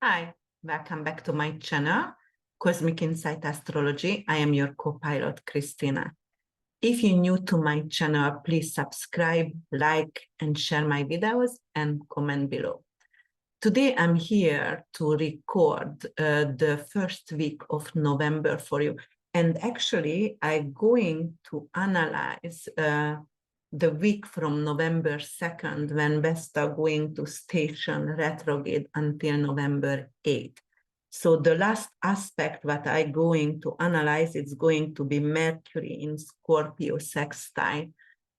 Hi, welcome back to my channel, Cosmic Insight Astrology. I am your co-pilot, Krisztina. If you're new to my channel, please subscribe, like, and share my videos and comment below. Today, I'm here to record the first week of November for you. And actually, I'm going to analyze the week from November 2nd, when Vesta going to station retrograde until November 8th. So the last aspect that I'm going to analyze is going to be Mercury in Scorpio sextile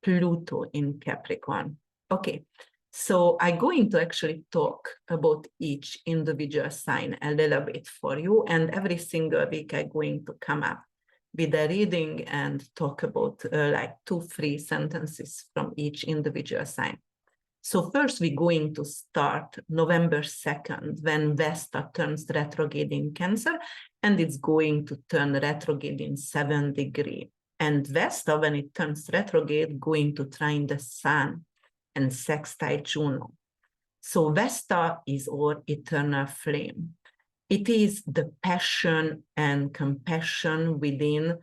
Pluto in Capricorn. Okay, so I'm going to actually talk about each individual sign a little bit for you, and every single week I'm going to come up with a reading and talk about like 2-3 sentences from each individual sign. So first we're going to start November 2nd, when Vesta turns retrograde in Cancer, and it's going to turn retrograde in 7 degrees. And Vesta, when it turns retrograde, going to trine the Sun and sextile Juno. So Vesta is our eternal flame. It is the passion and compassion within,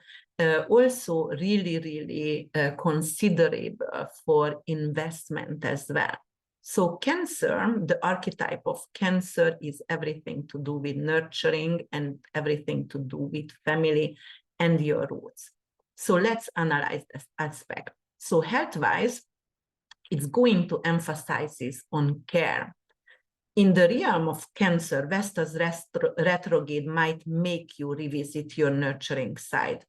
also really considerable for investment as well. So Cancer, the archetype of Cancer is everything to do with nurturing and everything to do with family and your roots. So let's analyze this aspect. So health-wise, it's going to emphasize on care. In the realm of Cancer, Vesta's retrograde might make you revisit your nurturing side.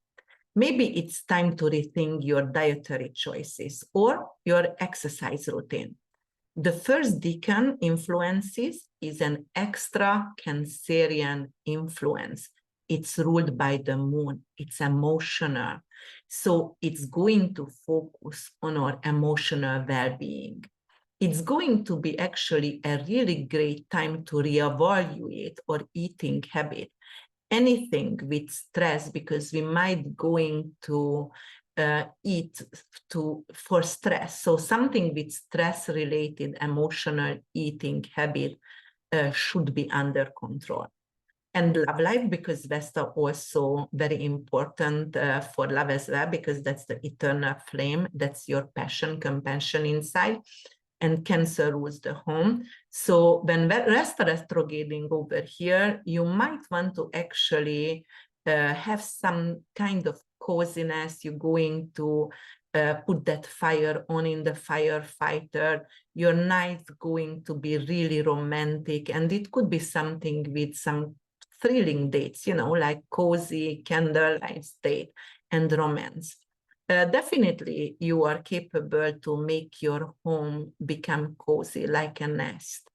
Maybe it's time to rethink your dietary choices or your exercise routine. The first decan influences is an extra Cancerian influence. It's ruled by the moon. It's emotional. So it's going to focus on our emotional well-being. It's going to be actually a really great time to reevaluate our eating habit. Anything with stress, because we might going to eat for stress. So something with stress-related emotional eating habit should be under control. And love life, because Vesta also very important for love as well, because that's the eternal flame. That's your passion, compassion inside. And Cancer rules the home. So when Vesta retrograding over here, you might want to actually have some kind of coziness. You're going to put that fire on in the firefighter. Your night's going to be really romantic, and it could be something with some thrilling dates, like cozy candlelight date and romance. Definitely, you are capable to make your home become cozy, like a nest.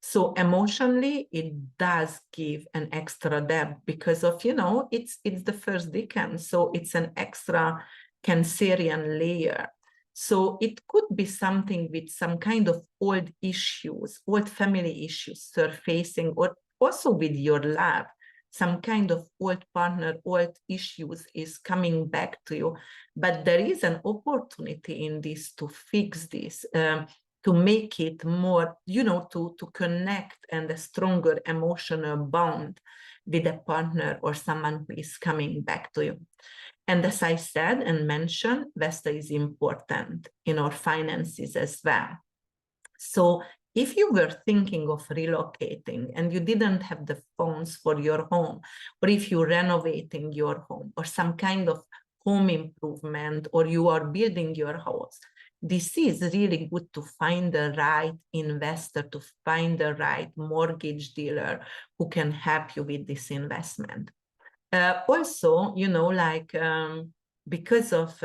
So emotionally, it does give an extra depth because of, it's the first decan, so it's an extra Cancerian layer. So it could be something with some kind of old issues, old family issues surfacing, or also with your love. Some kind of old partner, old issues is coming back to you. But there is an opportunity in this to fix this, to make it more, to connect and a stronger emotional bond with a partner or someone who is coming back to you. And as I said and mentioned, Vesta is important in our finances as well. So if you were thinking of relocating and you didn't have the funds for your home, or if you're renovating your home or some kind of home improvement, or you are building your house, this is really good to find the right investor, to find the right mortgage dealer who can help you with this investment. Also, because of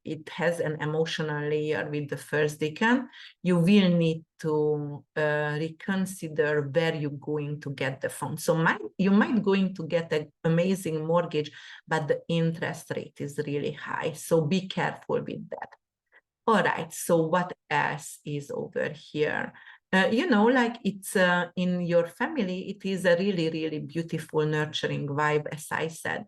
it has an emotional layer with the first decan, you will need to reconsider where you're going to get the funds. So you might going to get an amazing mortgage, but the interest rate is really high. So be careful with that. All right, so what else is over here? It's in your family, it is a really beautiful, nurturing vibe, as I said.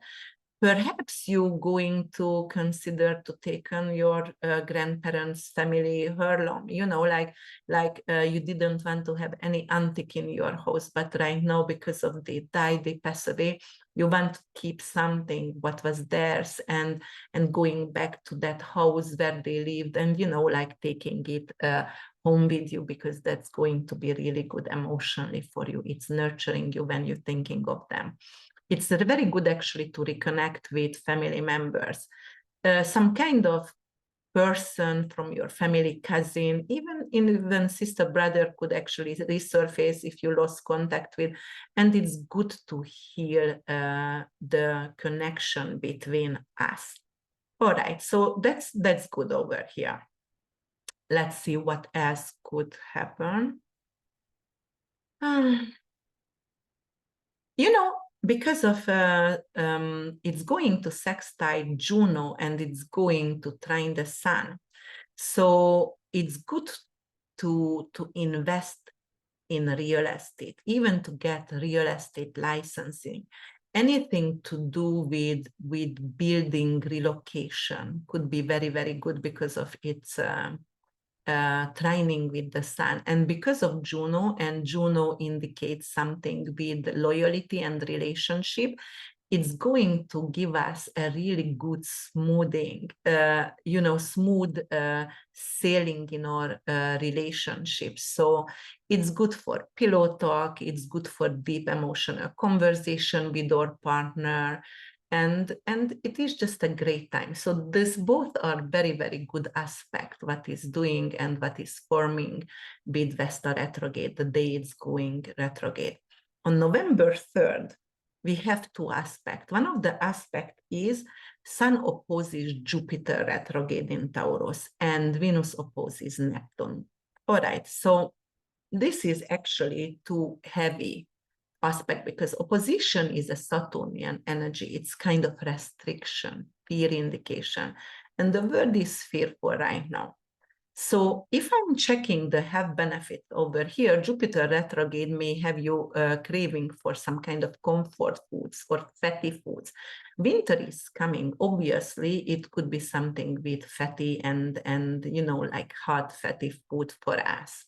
Perhaps you're going to consider to take on your grandparents' family heirloom, you know, like you didn't want to have any antique in your house, but right now, because of they died, they pass away, you want to keep something what was theirs and going back to that house where they lived, and, you know, like taking it home with you, because that's going to be really good emotionally for you. It's nurturing you when you're thinking of them. It's very good actually to reconnect with family members. Some kind of person from your family, cousin, even sister, brother could actually resurface if you lost contact with, and it's good to hear the connection between us. All right, so that's good over here. Let's see what else could happen. You know, because of it's going to sextile Juno and it's going to trine the sun, so it's good to invest in real estate, even to get real estate licensing. Anything to do with building relocation could be very, very good because of its trining with the sun, and because of Juno, and Juno indicates something with loyalty and relationship, it's going to give us a really good smoothing, you know, smooth sailing in our relationships. So it's good for pillow talk, it's good for deep emotional conversation with our partner, and it is just a great time. So this both are very, very good aspect, what is doing and what is forming with Vesta retrograde, the day it's going retrograde. On November 3rd, we have two aspects. One of the aspects is Sun opposes Jupiter retrograde in Taurus and Venus opposes Neptune. All right, so this is actually too heavy aspect because opposition is a Saturnian energy. It's kind of restriction, fear indication. And the world is fearful right now. So if I'm checking the health benefit over here, Jupiter retrograde may have you craving for some kind of comfort foods or fatty foods. Winter is coming. Obviously, it could be something with fatty and you know, like hot fatty food for us.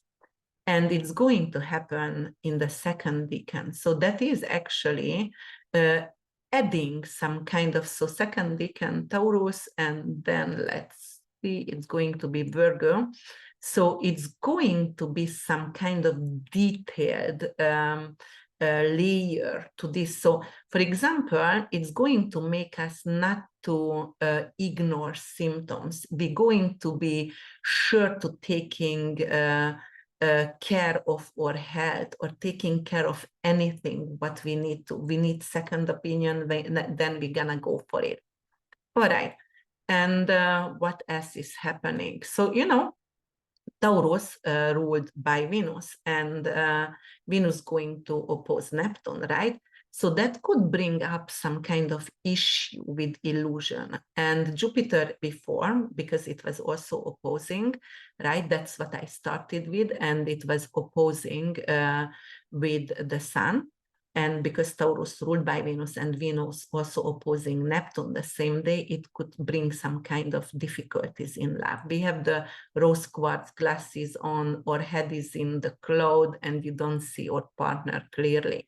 And it's going to happen in the second decan. So that is actually adding some kind of, so second decan Taurus, and then let's see, it's going to be Virgo. So it's going to be some kind of detailed layer to this. So for example, it's going to make us not to ignore symptoms. We're going to be sure to taking care of our health or taking care of anything what we need second opinion, then we're gonna go for it. All right, and what else is happening? So, you know, Taurus ruled by Venus, and Venus going to oppose Neptune, right? So that could bring up some kind of issue with illusion. And Jupiter before, because it was also opposing, right? That's what I started with, and it was opposing with the Sun. And because Taurus ruled by Venus and Venus also opposing Neptune the same day, it could bring some kind of difficulties in love. We have the rose quartz glasses on, our head is in the cloud, and you don't see our partner clearly.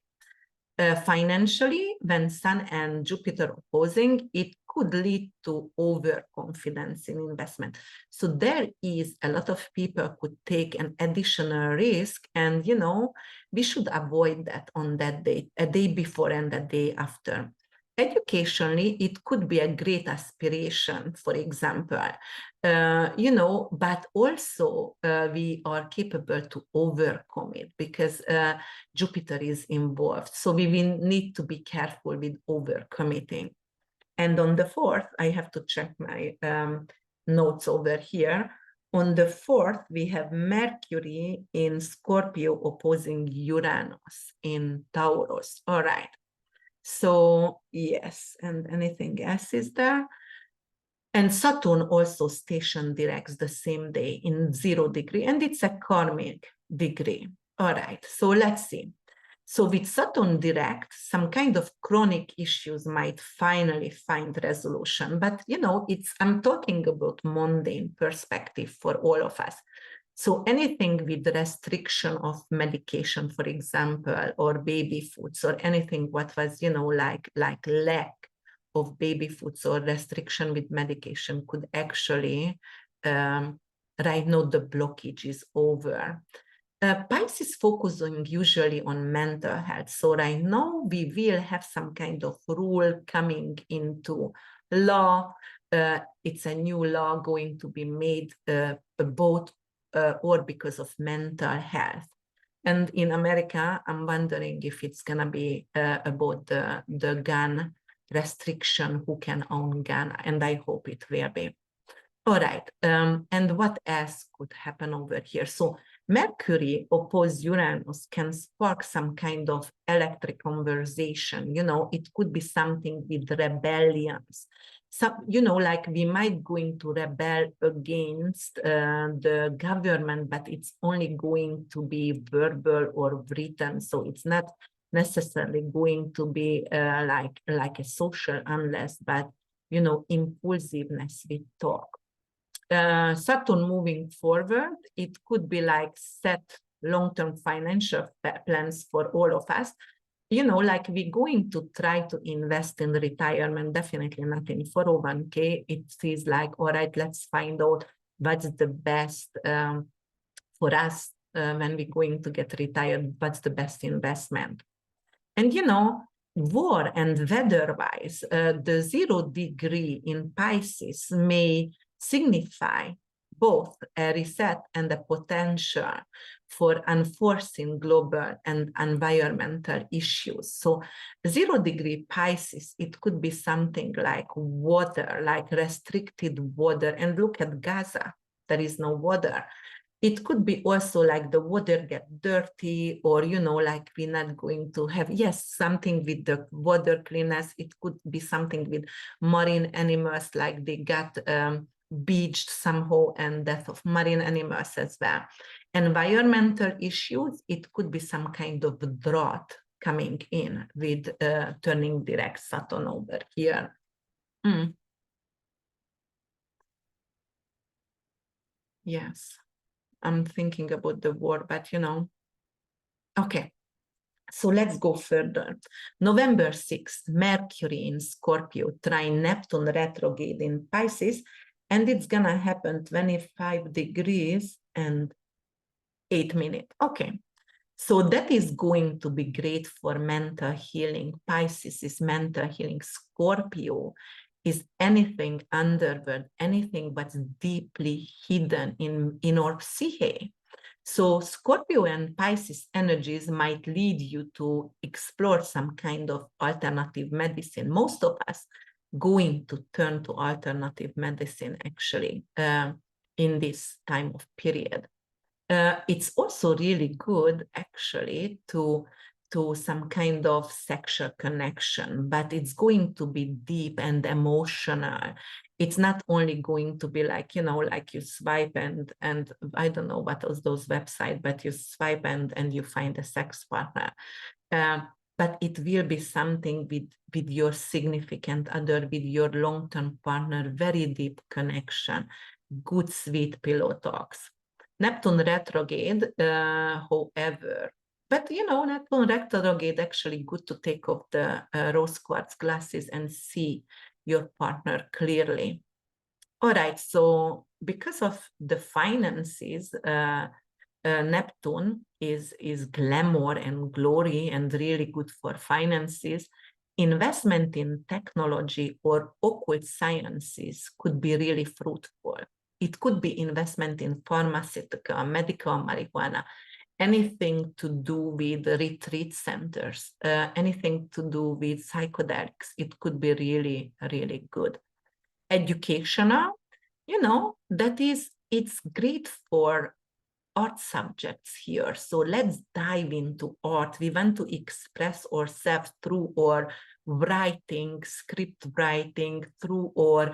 Financially, when Sun and Jupiter opposing, it could lead to overconfidence in investment. So there is a lot of people could take an additional risk, and you know, we should avoid that on that day, a day before and a day after. Educationally, it could be a great aspiration, for example, you know, but also we are capable to overcome it because Jupiter is involved. So we will need to be careful with overcommitting. And on the 4th, I have to check my notes over here. On the 4th, we have Mercury in Scorpio opposing Uranus in Taurus. All right. So yes, and anything else is there? And Saturn also station directs the same day in 0 degree, and it's a karmic degree. All right, so let's see. So with Saturn direct, some kind of chronic issues might finally find resolution. But, you know, I'm talking about mundane perspective for all of us. So anything with restriction of medication, for example, or baby foods, or anything what was, you know, like lack of baby foods or restriction with medication could actually, right now the blockage is over. Pisces focusing usually on mental health. So right now we will have some kind of rule coming into law. It's a new law going to be made both or because of mental health. And in America, I'm wondering if it's going to be about the gun restriction, who can own gun, and I hope it will be. All right, and what else could happen over here? So Mercury opposed Uranus can spark some kind of electric conversation. You know, it could be something with rebellions. Some, you know, like we might going to rebel against the government, but it's only going to be verbal or written. So it's not necessarily going to be like a social unrest, but, you know, impulsiveness with talk. Saturn moving forward, it could be like set long-term financial plans for all of us. You know, like we're going to try to invest in retirement, definitely not in 401k. It feels like, all right, let's find out what's the best for us when we're going to get retired, what's the best investment. And, you know, war and weather-wise, the 0 degree in Pisces may signify both a reset and a potential for enforcing global and environmental issues. So 0 degree Pisces, it could be something like water, like restricted water. And look at Gaza, there is no water. It could be also like the water get dirty, or, you know, like we're not going to have, yes, something with the water cleanness. It could be something with marine animals, like they got beached somehow, and death of marine animals as well. Environmental issues, it could be some kind of drought coming in with turning direct Saturn over here. Yes. I'm thinking about the war, but, you know, okay. So let's go further. November 6th, Mercury in Scorpio, trine Neptune retrograde in Pisces, and it's gonna happen 25 degrees and 8 minutes. Okay. So that is going to be great for mental healing. Pisces is mental healing. Scorpio is anything underworld, anything that's deeply hidden in our psyche. So Scorpio and Pisces energies might lead you to explore some kind of alternative medicine. Most of us going to turn to alternative medicine actually in this time of period. It's also really good actually to some kind of sexual connection, but it's going to be deep and emotional. It's not only going to be like, you know, like you swipe and I don't know what was those websites, but you swipe and you find a sex partner. But it will be something with your significant other, with your long-term partner, very deep connection, good sweet pillow talks. Neptune retrograde, however, but, you know, Neptune retrograde actually good to take off the rose quartz glasses and see your partner clearly. All right, so because of the finances, Neptune is glamour and glory and really good for finances. Investment in technology or occult sciences could be really fruitful. It could be investment in pharmaceutical, medical marijuana, anything to do with retreat centers, anything to do with psychedelics. It could be really, really good. Educational, you know, it's great for art subjects here. So let's dive into art. We want to express ourselves through our writing, script writing, through or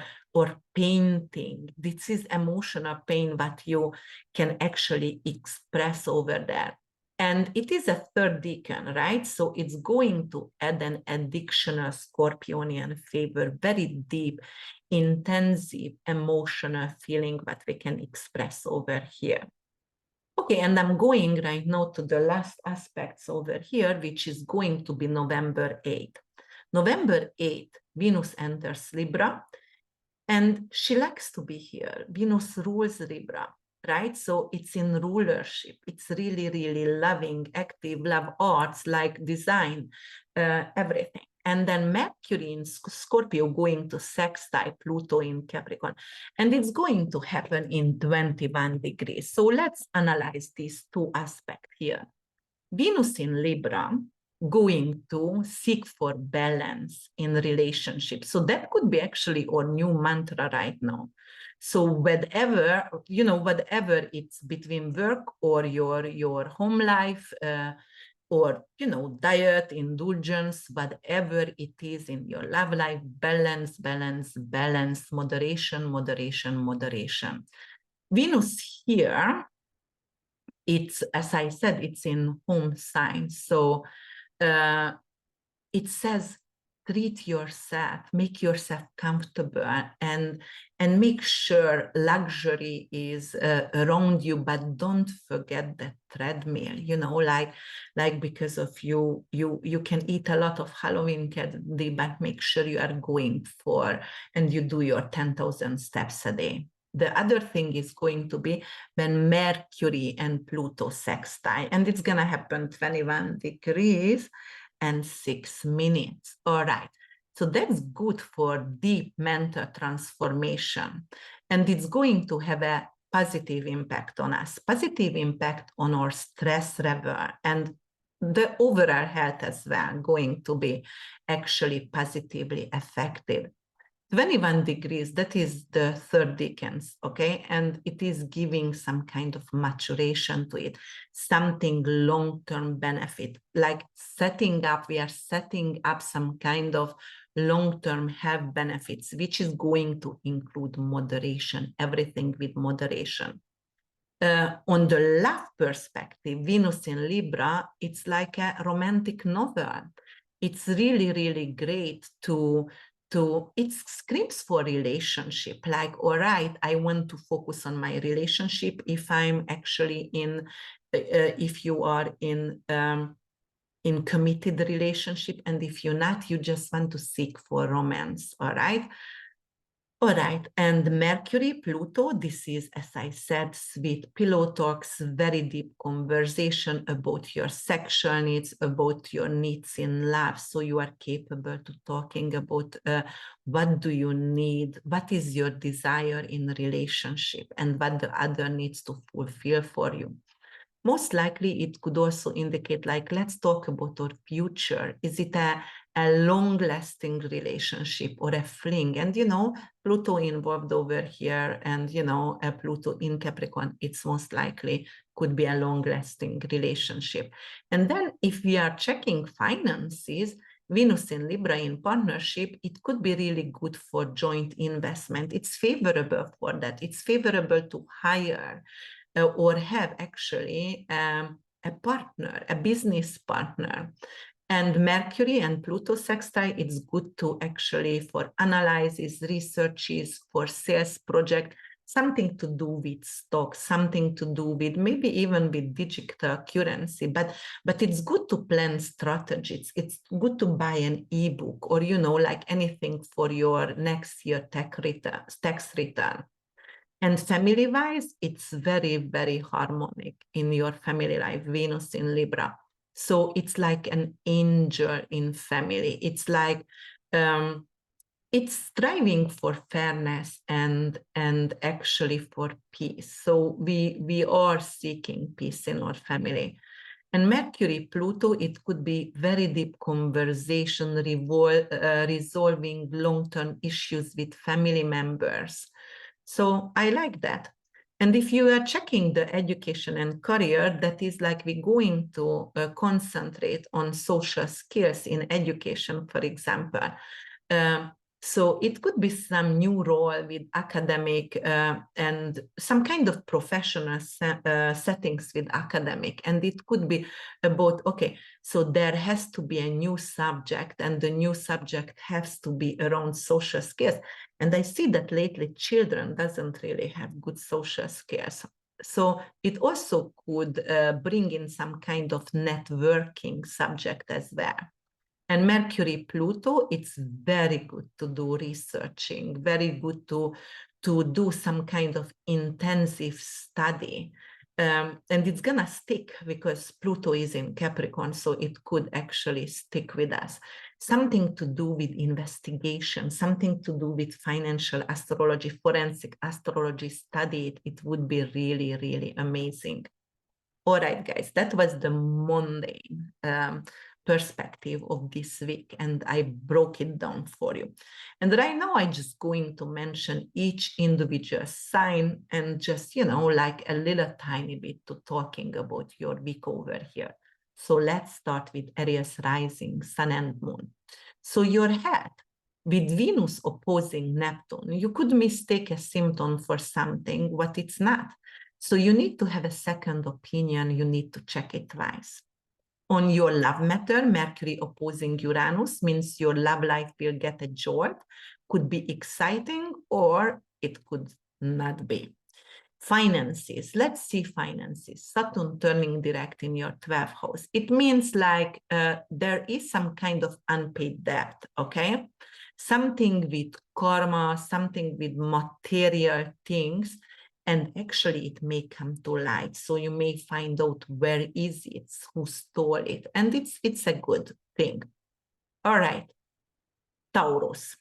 painting. This is emotional pain that you can actually express over there. And it is a third decan, right? So it's going to add an additional Scorpionian favor, very deep, intensive, emotional feeling that we can express over here. Okay, and I'm going right now to the last aspects over here, which is going to be November 8th. November 8th, Venus enters Libra, and she likes to be here. Venus rules Libra, right? So it's in rulership. It's really, really loving, active, love arts, like design, everything. And then Mercury in Scorpio going to sextile Pluto in Capricorn. And it's going to happen in 21 degrees. So let's analyze these two aspects here. Venus in Libra going to seek for balance in relationship. So that could be actually our new mantra right now. So whatever, you know, whatever it's between work or your home life, or, you know, diet, indulgence, whatever it is in your love life, balance, balance, balance, moderation, moderation, moderation. Venus here, it's, as I said, it's in home sign. So it says, treat yourself, make yourself comfortable, and make sure luxury is around you, but don't forget the treadmill, you know, like because of you can eat a lot of Halloween candy, but make sure you are going for, and you do your 10,000 steps a day. The other thing is going to be when Mercury and Pluto sextile, and it's going to happen 21 degrees and 6 minutes. All right. So that's good for deep mental transformation. And it's going to have a positive impact on us, positive impact on our stress level, and the overall health as well, going to be actually positively affected. 21 degrees, that is the third decans, okay? And it is giving some kind of maturation to it, something long-term benefit, like we are setting up some kind of long-term health benefits, which is going to include moderation, everything with moderation. On the love perspective, Venus in Libra, it's like a romantic novel. It's really, really great it screams for relationship, like, all right, I want to focus on my relationship if I'm actually if you are in committed relationship, and if you're not, you just want to seek for romance, all right? All right, and Mercury, Pluto, this is, as I said, sweet pillow talks, very deep conversation about your sexual needs, about your needs in love. So you are capable to talking about what do you need, what is your desire in relationship, and what the other needs to fulfill for you. Most likely, it could also indicate, like, let's talk about our future. Is it a long-lasting relationship or a fling? And, you know, Pluto involved over here, and, you know, a Pluto in Capricorn, it's most likely could be a long-lasting relationship. And then if we are checking finances, Venus in Libra in partnership, it could be really good for joint investment. It's favorable for that. It's favorable to hire or have actually a partner, a business partner. And Mercury and Pluto sextile, it's good to actually for analysis, researches, for sales project, something to do with stock, something to do with maybe even with digital currency, but it's good to plan strategies. It's good to buy an ebook, or, you know, like anything for your next year tax return. And family-wise, it's very, very harmonic in your family life, Venus in Libra. So it's like an angel in family. It's like, it's striving for fairness and actually for peace. So we are seeking peace in our family. And Mercury, Pluto, it could be very deep conversation, resolving long-term issues with family members. So I like that. And if you are checking the education and career, that is like we're going to concentrate on social skills in education, for example. So it could be some new role with academic and some kind of professional settings with academic. And it could be about, okay, so there has to be a new subject, and the new subject has to be around social skills. And I see that lately children doesn't really have good social skills. So it also could bring in some kind of networking subject as well. And Mercury, Pluto, it's very good to do researching, very good to do some kind of intensive study. And it's gonna stick because Pluto is in Capricorn, so it could actually stick with us. Something to do with investigation, something to do with financial astrology, forensic astrology study. It would be really, really amazing. All right, guys, that was the Monday perspective of this week, and I broke it down for you. And right now I'm just going to mention each individual sign and just, you know, like a little tiny bit to talking about your week over here. So let's start with Aries rising, sun and moon. So your head with Venus opposing Neptune, you could mistake a symptom for something, what it's not. So you need to have a second opinion. You need to check it twice. On your love matter, Mercury opposing Uranus means your love life will get a jolt, could be exciting, or it could not be. Finances, let's see finances. Saturn turning direct in your 12th house. It means like there is some kind of unpaid debt, okay? Something with karma, something with material things, and actually it may come to light. So you may find out where is it, who stole it, and it's a good thing. All right, Taurus.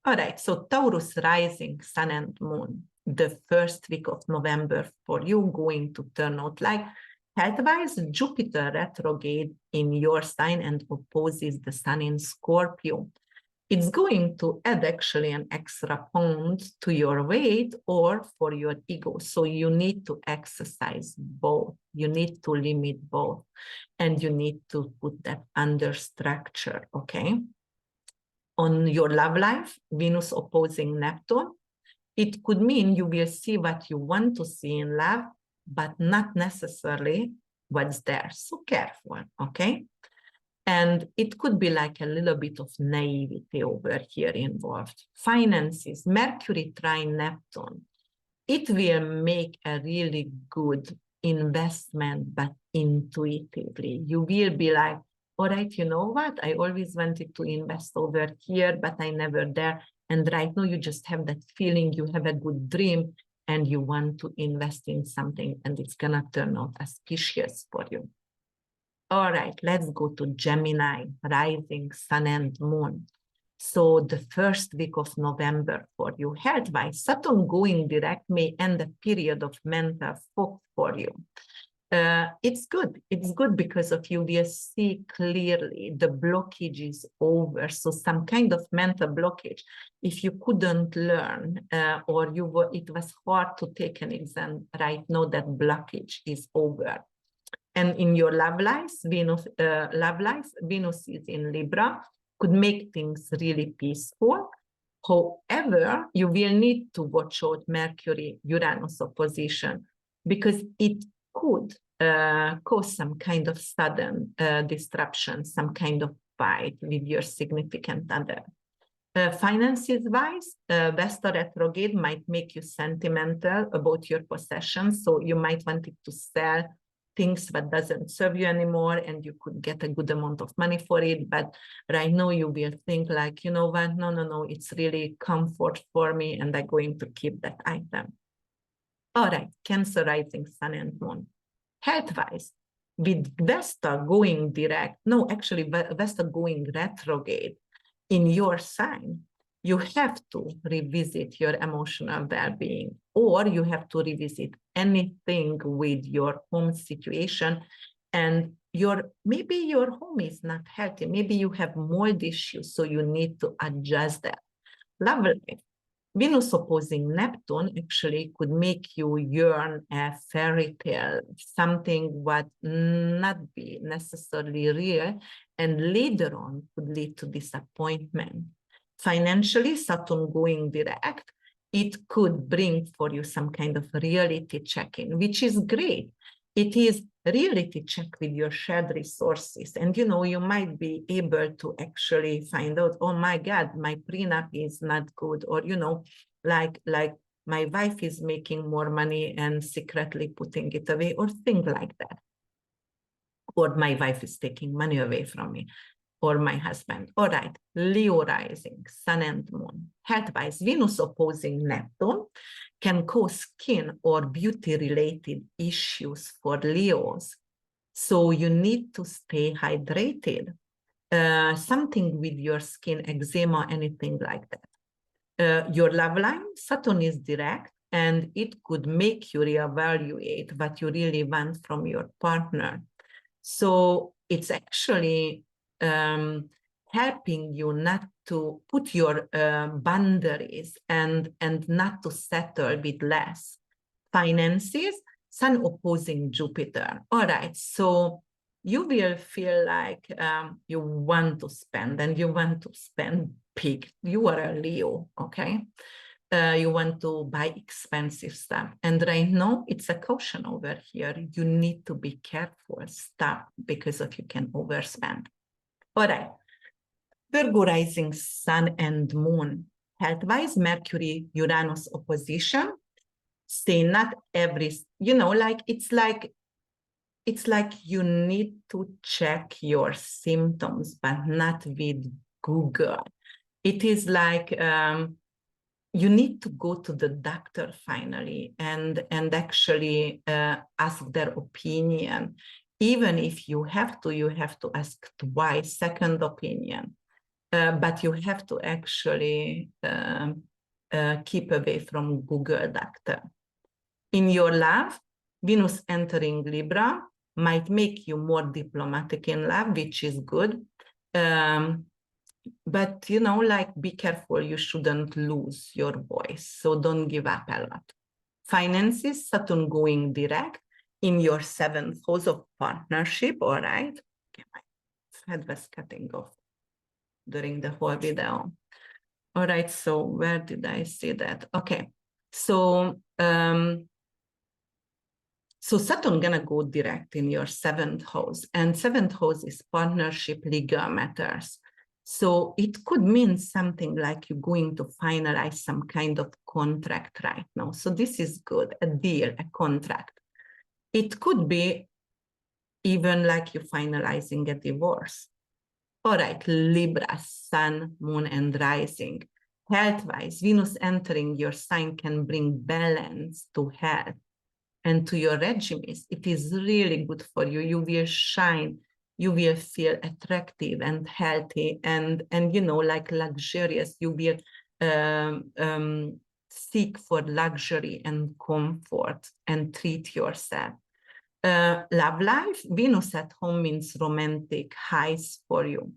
All right, so Taurus rising, sun and moon, the first week of November for you going to turn out like health-wise, Jupiter retrograde in your sign and opposes the sun in Scorpio. It's going to add actually an extra pound to your weight or for your ego. So you need to exercise both. You need to limit both. And you need to put that under structure, okay? On your love life, Venus opposing Neptune, it could mean you will see what you want to see in love, but not necessarily what's there. So careful, okay? And it could be like a little bit of naivety over here involved. Finances, Mercury trine Neptune. It will make a really good investment, but intuitively. You will be like, all right, you know what? I always wanted to invest over here, but I never dare. And right now you just have that feeling, you have a good dream, and you want to invest in something, and it's gonna turn out auspicious for you. All right, let's go to Gemini, rising, sun and moon. So the first week of November for you, health-wise, Saturn going direct may end a period of mental fog for you. It's good. It's good because of you will see clearly the blockage is over. So some kind of mental blockage. If you couldn't learn or it was hard to take an exam, right now that blockage is over. And in your love life, Venus is in Libra, could make things really peaceful. However, you will need to watch out Mercury-Uranus opposition because it could cause some kind of sudden disruption, some kind of fight with your significant other. Finances-wise, Vesta retrograde might make you sentimental about your possessions, so you might want it to sell things that doesn't serve you anymore, and you could get a good amount of money for it. But right now you will think like, you know what, no, it's really comfort for me, and I'm going to keep that item. All right, Cancer rising, sun and moon. Health-wise, with Vesta going direct, no, actually Vesta going retrograde in your sign, you have to revisit your emotional well-being, or you have to revisit anything with your home situation. And maybe your home is not healthy. Maybe you have mold issues, so you need to adjust that. Love life. Venus opposing Neptune actually could make you yearn a fairy tale, something what not be necessarily real, and later on could lead to disappointment. Financially, Saturn going direct, it could bring for you some kind of reality check-in, which is great. It is reality check with your shared resources. And, you know, you might be able to actually find out, oh my God, my prenup is not good. Or, you know, like my wife is making more money and secretly putting it away, or things like that. Or my wife is taking money away from me, or my husband. All right, Leo rising, Sun and Moon. Health-wise, Venus opposing Neptune can cause skin or beauty-related issues for Leos. So you need to stay hydrated. Something with your skin, eczema, anything like that. Your love line, Saturn is direct, and it could make you reevaluate what you really want from your partner. So it's actually helping you not to put your boundaries and not to settle with less. Finances, Sun opposing Jupiter. All right, so you will feel like you want to spend, and you want to spend big. You are a Leo, okay? You want to buy expensive stuff. And right now, it's a caution over here. You need to be careful. Stop, because of you can overspend. All right. Virgo rising, Sun and Moon. Health-wise, Mercury, Uranus opposition. Say not every, you know, like it's like you need to check your symptoms, but not with Google. It is like you need to go to the doctor finally and actually ask their opinion. Even if you have to ask twice, second opinion. But you have to actually keep away from Google doctor. In your love, Venus entering Libra might make you more diplomatic in love, which is good. But, you know, like, be careful, you shouldn't lose your voice. So don't give up a lot. Finances, Saturn going direct in your 7th house of partnership, all right? Okay, my head was cutting off during the whole video. All right, so where did I see that? Okay, so Saturn gonna go direct in your 7th house, and 7th house is partnership, legal matters. So it could mean something like you're going to finalize some kind of contract right now. So this is good, a deal, a contract. It could be even like you're finalizing a divorce. All right, Libra, Sun, Moon, and Rising. Health-wise, Venus entering your sign can bring balance to health and to your regimes. It is really good for you. You will shine. You will feel attractive and healthy and you know, like luxurious. You will seek for luxury and comfort and treat yourself. Love life, Venus at home means romantic highs for you.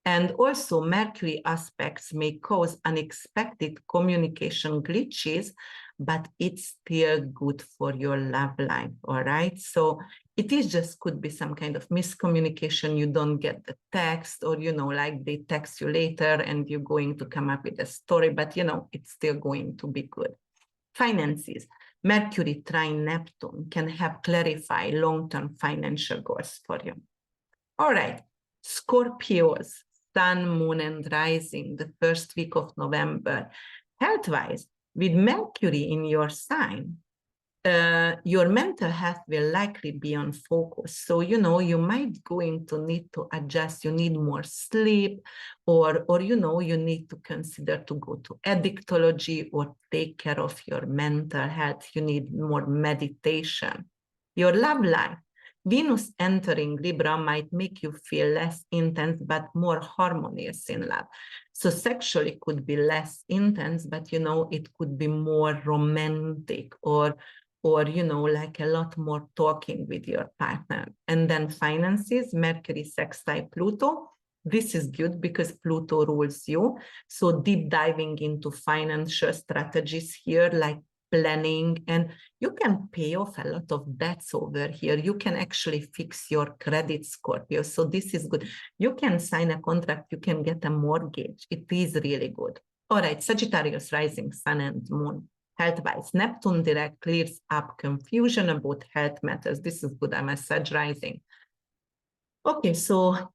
And also Mercury aspects may cause unexpected communication glitches, but it's still good for your love life, all right? So it is just could be some kind of miscommunication. You don't get the text, or, you know, like they text you later and you're going to come up with a story, but, you know, it's still going to be good. Finances, Mercury trine Neptune can help clarify long-term financial goals for you. All right, Scorpios, Sun, Moon, and Rising, the first week of November. Health-wise, with Mercury in your sign, your mental health will likely be on focus. So, you know, you might going to need to adjust. You need more sleep, or you know, you need to consider to go to addictology or take care of your mental health. You need more meditation. Your love life, Venus entering Libra might make you feel less intense, but more harmonious in love. So sexually could be less intense, but, you know, it could be more romantic, or, you know, like a lot more talking with your partner. And then finances, Mercury sextile Pluto. This is good because Pluto rules you. So deep diving into financial strategies here, like planning, and you can pay off a lot of debts over here. You can actually fix your credit, Scorpio. So this is good. You can sign a contract, you can get a mortgage. It is really good. All right, Sagittarius, rising, sun and moon. Health-wise, Neptune direct clears up confusion about health matters. This is good. I'm a Sag rising. Okay, so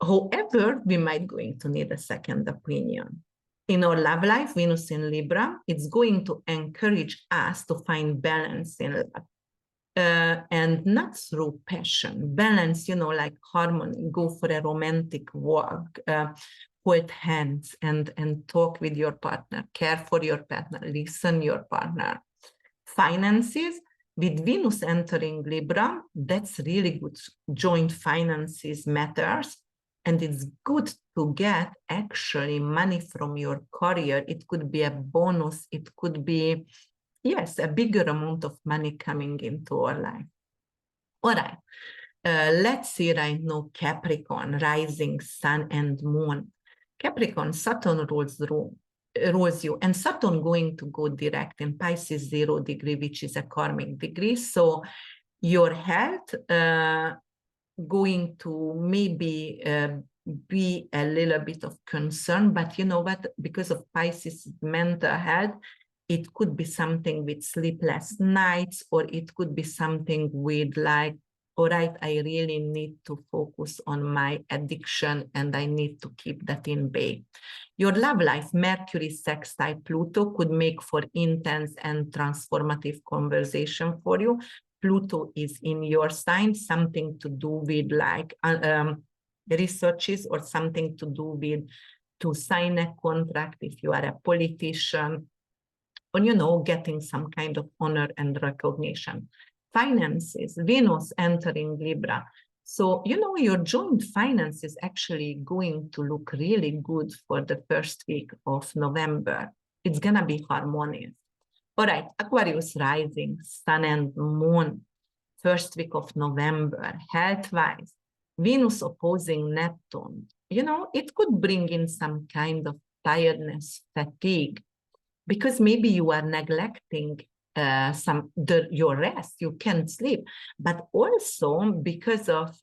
however, we might going to need a second opinion. In our love life, Venus in Libra, it's going to encourage us to find balance in love. And not through passion. Balance, you know, like harmony, go for a romantic walk, hold hands and talk with your partner, care for your partner, listen your partner. Finances, with Venus entering Libra, that's really good. Joint finances matters. And it's good to get actually money from your career. It could be a bonus. It could be, yes, a bigger amount of money coming into our life. All right. Let's see right now, Capricorn, rising, sun and moon. Capricorn, Saturn rules you, and Saturn going to go direct in Pisces 0 degree, which is a karmic degree. So your health, going to maybe be a little bit of concern, but you know what, because of Pisces mental health, it could be something with sleepless nights, or it could be something with like, all right, I really need to focus on my addiction and I need to keep that in bay. Your love life, Mercury sextile Pluto, could make for intense and transformative conversation for you. Pluto is in your sign, something to do with like researches, or something to do with to sign a contract if you are a politician, or, you know, getting some kind of honor and recognition. Finances, Venus entering Libra. So, you know, your joint finance is actually going to look really good for the first week of November. It's going to be harmonious. All right, Aquarius rising, sun and moon, first week of November, health-wise, Venus opposing Neptune. You know, it could bring in some kind of tiredness, fatigue, because maybe you are neglecting your rest, you can't sleep, but also because of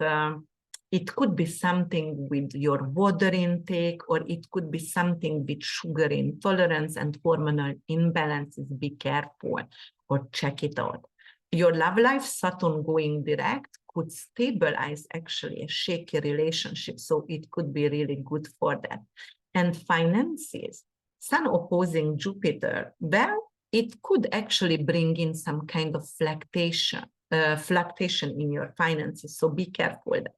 it could be something with your water intake, or it could be something with sugar intolerance and hormonal imbalances. Be careful or check it out. Your love life, Saturn going direct, could stabilize actually a shaky relationship. So it could be really good for that. And finances, Sun opposing Jupiter, well, it could actually bring in some kind of fluctuation in your finances. So be careful with that,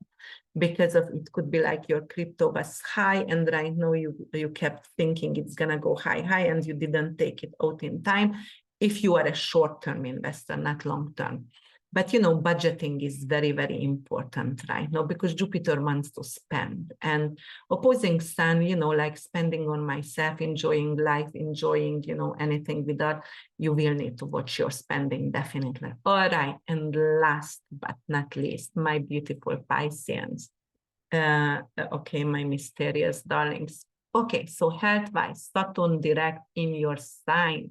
because of it could be like your crypto was high, and right now you kept thinking it's gonna go high, and you didn't take it out in time. If you are a short-term investor, not long-term. But, you know, budgeting is very, very important right now, because Jupiter wants to spend. And opposing Sun, you know, like spending on myself, enjoying life, enjoying, you know, anything with that, you will need to watch your spending, definitely. All right. And last but not least, my beautiful Pisceans. Okay, my mysterious darlings. Okay, so health-wise, Saturn direct in your sign.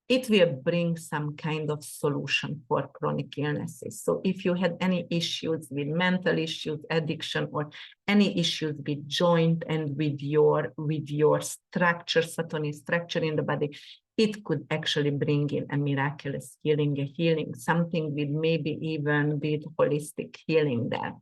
It will bring some kind of solution for chronic illnesses. So if you had any issues with mental issues, addiction, or any issues with joint and with your structure, Saturn is structure in the body, it could actually bring in a miraculous healing, something with maybe even with holistic healing there.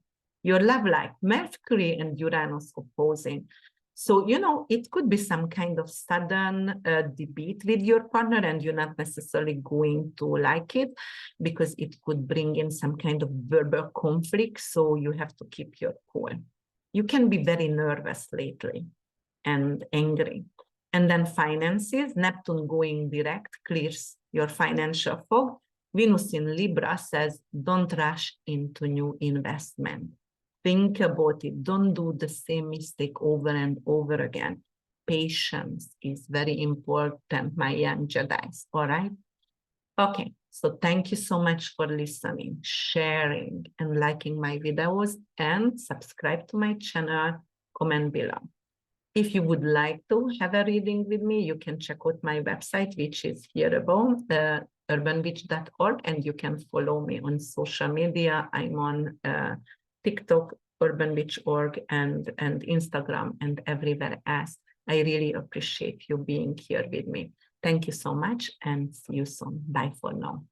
Your love life, Mercury and Uranus opposing. So, you know, it could be some kind of sudden debate with your partner, and you're not necessarily going to like it, because it could bring in some kind of verbal conflict. So you have to keep your cool. You can be very nervous lately and angry. And then finances, Neptune going direct clears your financial fog. Venus in Libra says, don't rush into new investment. Think about it. Don't do the same mistake over and over again. Patience is very important, my young Jedis. All right? Okay. So thank you so much for listening, sharing, and liking my videos, and subscribe to my channel. Comment below. If you would like to have a reading with me, you can check out my website, which is here above, UrbanWitch.org, and you can follow me on social media. I'm on TikTok, UrbanWitch.org, and Instagram, and everywhere else. I really appreciate you being here with me. Thank you so much, and see you soon. Bye for now.